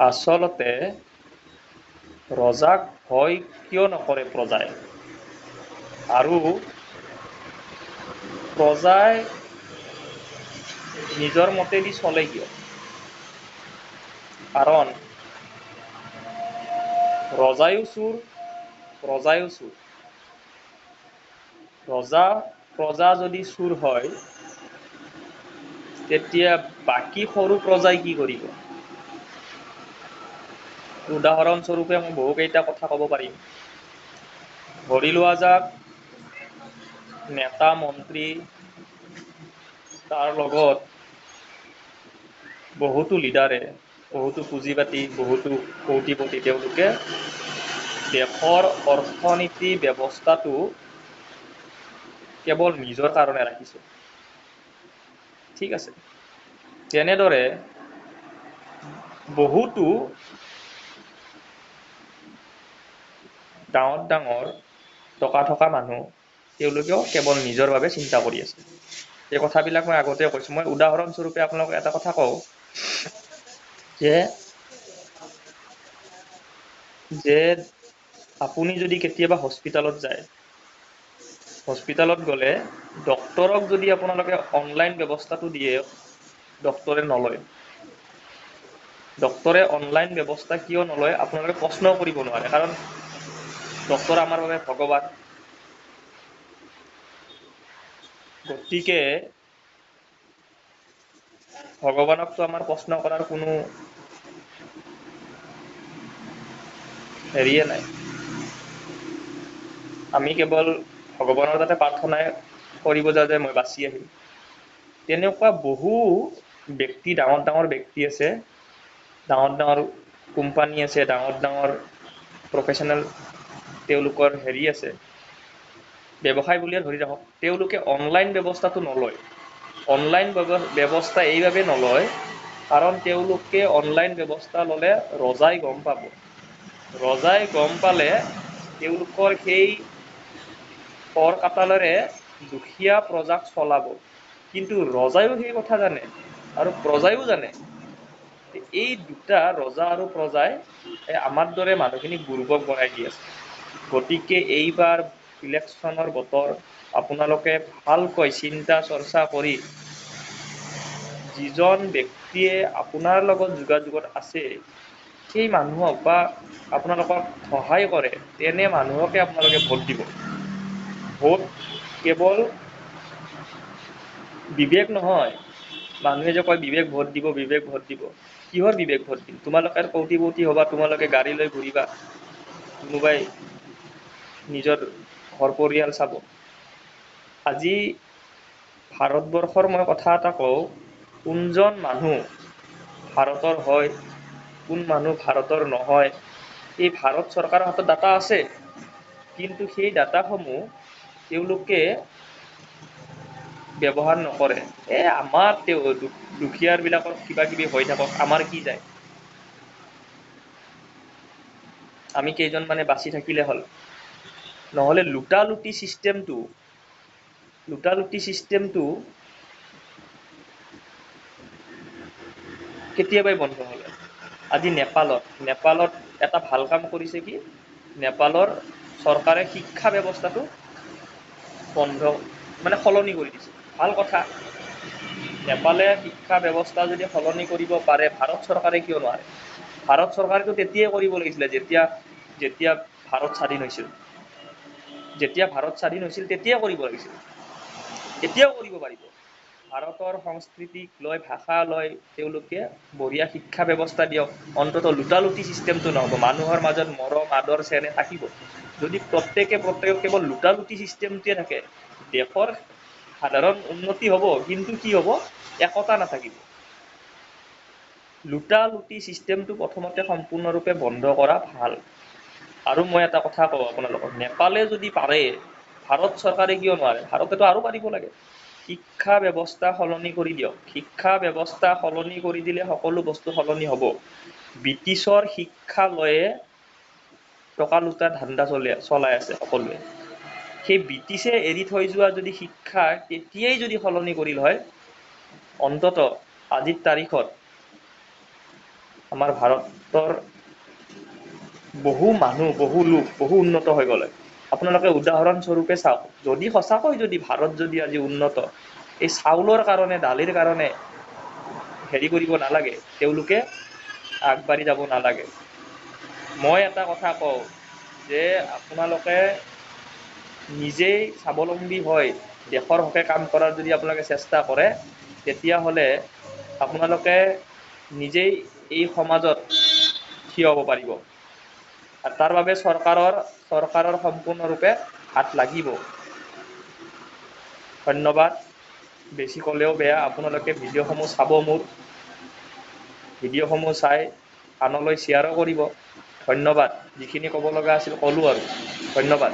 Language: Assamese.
আচলতে ৰজাক ভয় কিয় নকৰে প্ৰজাই, আৰু প্ৰজাই নিজৰ মতেদি চলে কিয়? কাৰণ ৰজায়ো চোৰ, প্ৰজায়ো চোৰ। প্ৰজা যদি চোৰ হয়, তেতিয়া বাকী সৰু প্ৰজাই কি কৰিব? উদাহৰণস্বৰূপে মই বহুকেইটা কথা ক'ব পাৰিম। ধৰি লোৱা যাক নেতা মন্ত্ৰী, তাৰ লগত বহুতো লিডাৰে, বহুতো পুঁজিবাতি, বহুতো কৌটিপতি, তেওঁলোকে দেশৰ অৰ্থনীতি ব্যৱস্থাটো কেৱল নিজৰ কাৰণে ৰাখিছে। ঠিক আছে, তেনেদৰে বহুতো ডাঙৰ ডাঙৰ টকা থকা মানুহ, তেওঁলোকেও কেৱল নিজৰ বাবে চিন্তা কৰি আছে। এই কথাবিলাক মই আগতে কৈছোঁ। মই উদাহৰণস্বৰূপে আপোনালোকক এটা কথা কওঁ যে আপুনি যদি কেতিয়াবা হস্পিটেলত যায়, হস্পিটেলত গ'লে ডক্তৰক যদি আপোনালোকে অনলাইন ব্যৱস্থাটো দিয়ে, ডক্তৰে নলয়। ডক্তৰে অনলাইন ব্যৱস্থা কিয় নলয় আপোনালোকে প্ৰশ্ন কৰিব নোৱাৰে, কাৰণ ডক্তৰ আমাৰ বাবে ভগৱান। গতিকে ভগৱানকতো আমাৰ প্ৰশ্ন কৰাৰ কোনো হেৰিয়ে নাই। আমি কেৱল ভগৱানৰ তাতে প্ৰাৰ্থনাই কৰিব যাওঁ যে মই বাচি আহিম। তেনেকুৱা বহু ব্যক্তি, ডাঙৰ ডাঙৰ ব্যক্তি আছে, ডাঙৰ ডাঙৰ কোম্পানী আছে, ডাঙৰ ডাঙৰ প্ৰফেশ্যনেল তেওঁলোকৰ হেৰি আছে, ব্যৱসায় বুলিয়ে ধৰি ৰাখক, তেওঁলোকে অনলাইন ব্যৱস্থাটো নলয়। অনলাইন ব্যৱস্থা এইবাবে নলয় কাৰণ তেওঁলোকে অনলাইন ব্যৱস্থা ল'লে ৰজাই গম পাব। ৰজাই গম পালে তেওঁলোকৰ সেই কৰ কাটালেৰে দুখীয়া প্ৰজাক চলাব। কিন্তু ৰজায়ো সেই কথা জানে আৰু প্ৰজায়ো জানে। এই দুটা, ৰজা আৰু প্ৰজাই আমাৰ দৰে মানুহখিনিক বুৰ্বক বনাই দি আছে। গতিকে এইবাৰ ইলেকশ্যনৰ বতৰ, আপোনালোকে ভালকৈ চিন্তা চৰ্চা কৰি যিজন ব্যক্তিয়ে আপোনাৰ লগত যোগাযোগত আছে, সেই মানুহক বা আপোনালোকক সহায় কৰে, তেনে মানুহকে আপোনালোকে ভোট দিব। ভোট কেৱল বিবেক নহয়। মানুহে যে কয় বিবেক ভোট দিব, বিবেক ভোট দিব। কিহৰ বিবেক ভোট দিম? তোমালোকে কৌটিপতি হ'বা, তোমালোকে গাড়ী লৈ ঘূৰিবা, কোনোবাই নিজৰ ঘৰ পৰিয়াল চাব। আজি ভাৰতবৰ্ষৰ মই কথা এটা কওঁ, কোনজন মানুহ ভাৰতৰ হয়, কোন মানুহ ভাৰতৰ নহয়, এই ভাৰত চৰকাৰৰ হাতত ডাটা আছে। কিন্তু সেই ডাটাসমূহ তেওঁলোকে ব্যৱহাৰ নকৰে। আমাৰ দুখীয়াৰ বিলাকৰ কিবা কিবি হৈ থাকক, আমাৰ কি যায়, আমি কেইজনমানে বাচি থাকিলে হ'ল। নহ'লে লুটালুটি চিষ্টেমটো কেতিয়াবাই বন্ধ হ'লে। আজি নেপালত এটা ভাল কাম কৰিছে কি, নেপালৰ চৰকাৰে শিক্ষা ব্যৱস্থাটো সলনি কৰি দিছে। ভাল কথা। নেপালে শিক্ষা ব্যৱস্থা যদি সলনি কৰিব পাৰে, ভাৰত চৰকাৰে কিয় নোৱাৰে? ভাৰত চৰকাৰেতো তেতিয়াই কৰিব লাগিছিলে যেতিয়া ভাৰত স্বাধীন হৈছিল। যেতিয়া ভাৰত স্বাধীন হৈছিল তেতিয়াই কৰিব লাগিছিল। এতিয়াও কৰিব পাৰিব। ভাৰতৰ সংস্কৃতিক লৈ, ভাষা লৈ তেওঁলোকে বঢ়িয়া শিক্ষা ব্যৱস্থা দিয়ক। অন্ততঃ লুটালুটি চিষ্টেমটো নহ'ব। মানুহৰ মাজত মৰম, আদৰ, চেনেহ থাকিব। যদি প্ৰত্যেকে কেৱল লুটালুটি চিষ্টেমটোৱে থাকে, দেশৰ সাধাৰণ উন্নতি হ'ব, কিন্তু কি হ'ব, একতা নাথাকিব। লুটালুটি চিষ্টেমটো প্ৰথমতে সম্পূৰ্ণৰূপে বন্ধ কৰা ভাল। আৰু মই এটা কথা কওঁ আপোনালোকক, নেপালে যদি পাৰে, ভাৰত চৰকাৰে কিয় নোৱাৰে? ভাৰতেতো আৰু পাৰিব লাগে। শিক্ষা ব্যৱস্থা সলনি কৰি দিয়ক। শিক্ষা ব্যৱস্থা সলনি কৰি দিলে সকলো বস্তু সলনি হ'ব। ব্ৰিটিছৰ শিক্ষা লৈয়ে টকা লুটা ধান্দা চলাই আছে সকলোৱে। সেই ব্ৰিটিছে এৰি থৈ যোৱা যদি শিক্ষা তেতিয়াই যদি সলনি কৰিল হয়, অন্ততঃ আজিৰ তাৰিখত আমাৰ ভাৰত ভাৰতৰ বহু মানুহ, বহু লোক, বহু উন্নত হৈ গ'লে। আপোনালোকে উদাহৰণস্বৰূপে চাওক, যদি সঁচাকৈ যদি ভাৰত যদি আজি উন্নত, এই চাউলৰ কাৰণে, দালিৰ কাৰণে হেৰি কৰিব নালাগে, তেওঁলোকে আগবাঢ়ি যাব নালাগে। মই এটা কথা কওঁ যে আপোনালোকে নিজেই স্বাৱলম্বী হয় দেশৰ হকে কাম কৰাৰ যদি আপোনালোকে চেষ্টা কৰে, তেতিয়াহ'লে আপোনালোকে নিজেই এই সমাজত থিয় হ'ব পাৰিব। আৰু তাৰ বাবে চৰকাৰৰ সম্পূৰ্ণৰূপে হাত লাগিব। ধন্যবাদ। বেছি ক'লেও বেয়া, আপোনালোকে ভিডিঅ'সমূহ চাব, মোৰ ভিডিঅ'সমূহ চাই আনলৈ শ্বেয়াৰো কৰিব। ধন্যবাদ। যিখিনি ক'ব লগা আছিল ক'লোঁ আৰু। ধন্যবাদ।